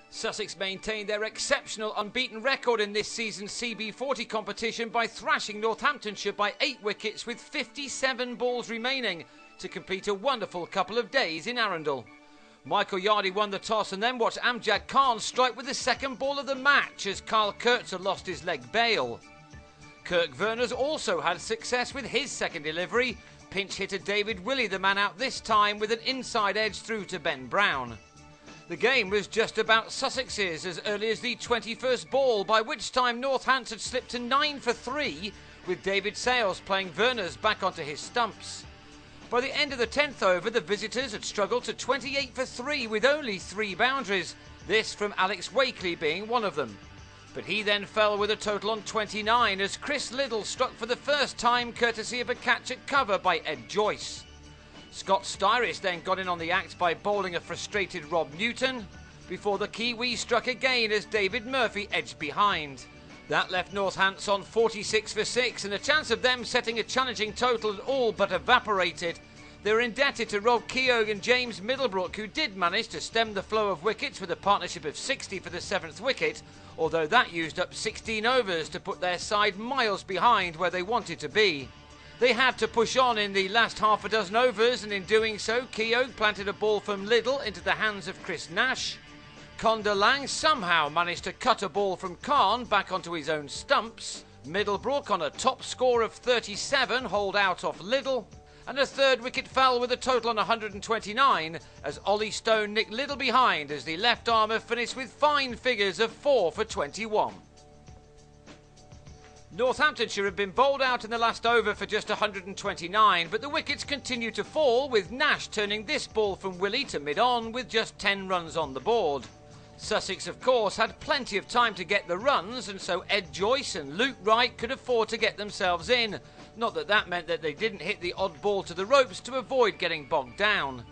Sussex maintained their exceptional unbeaten record in this season's CB40 competition by thrashing Northamptonshire by 8 wickets with 57 balls remaining to complete a wonderful couple of days in Arundel. Michael Yardy won the toss and then watched Amjad Khan strike with the second ball of the match as Carl Kurtzer lost his leg bail. Kirk Verners also had success with his second delivery. Pinch hitter David Willey the man out this time with an inside edge through to Ben Brown. The game was just about Sussex's as early as the 21st ball, by which time Northants had slipped to 9 for 3, with David Sales playing Verners back onto his stumps. By the end of the 10th over, the visitors had struggled to 28 for 3 with only 3 boundaries, this from Alex Wakely being one of them. But he then fell with a total on 29 as Chris Liddell struck for the first time courtesy of a catch at cover by Ed Joyce. Scott Styris then got in on the act by bowling a frustrated Rob Newton, before the Kiwi struck again as David Murphy edged behind. That left Northants on 46 for 6, and the chance of them setting a challenging total had all but evaporated. They were indebted to Rob Keogh and James Middlebrook, who did manage to stem the flow of wickets with a partnership of 60 for the 7th wicket, although that used up 16 overs to put their side miles behind where they wanted to be. They had to push on in the last half a dozen overs, and in doing so, Keogh planted a ball from Liddell into the hands of Chris Nash. Conda Lang somehow managed to cut a ball from Khan back onto his own stumps. Middlebrook on a top score of 37 holed out off Liddell. And a third wicket fell with a total on 129 as Ollie Stone nicked Liddell behind as the left armour finished with fine figures of 4 for 21. Northamptonshire had been bowled out in the last over for just 129, but the wickets continued to fall, with Nash turning this ball from Willey to mid-on with just 10 runs on the board. Sussex, of course, had plenty of time to get the runs, and so Ed Joyce and Luke Wright could afford to get themselves in. Not that that meant that they didn't hit the odd ball to the ropes to avoid getting bogged down.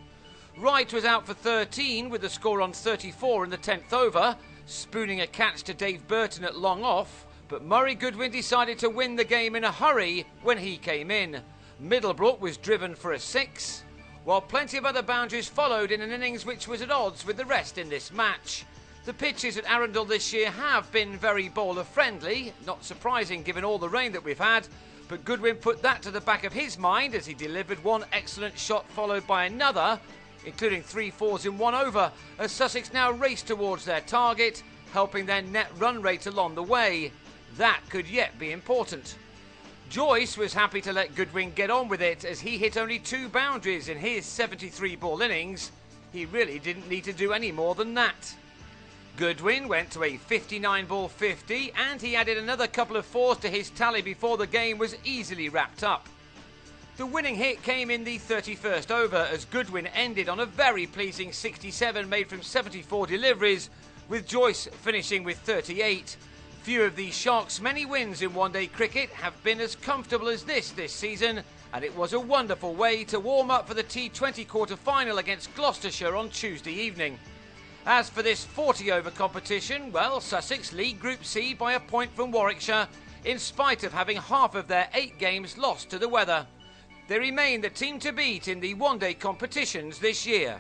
Wright was out for 13 with the score on 34 in the 10th over, spooning a catch to Dave Burton at long off, but Murray Goodwin decided to win the game in a hurry when he came in. Middlebrook was driven for a 6, while plenty of other boundaries followed in an innings which was at odds with the rest in this match. The pitches at Arundel this year have been very bowler-friendly, not surprising given all the rain that we've had, but Goodwin put that to the back of his mind as he delivered one excellent shot followed by another, including 3 fours in 1 over, as Sussex now race towards their target, helping their net run rate along the way. That could yet be important. Joyce was happy to let Goodwin get on with it as he hit only 2 boundaries in his 73-ball innings. He really didn't need to do any more than that. Goodwin went to a 59-ball 50 and he added another couple of 4s to his tally before the game was easily wrapped up. The winning hit came in the 31st over as Goodwin ended on a very pleasing 67 made from 74 deliveries, with Joyce finishing with 38. Few of the Sharks' many wins in one-day cricket have been as comfortable as this season, and it was a wonderful way to warm up for the T20 quarter-final against Gloucestershire on Tuesday evening. As for this 40-over competition, well, Sussex lead Group C by a point from Warwickshire, in spite of having half of their 8 games lost to the weather. They remain the team to beat in the one-day competitions this year.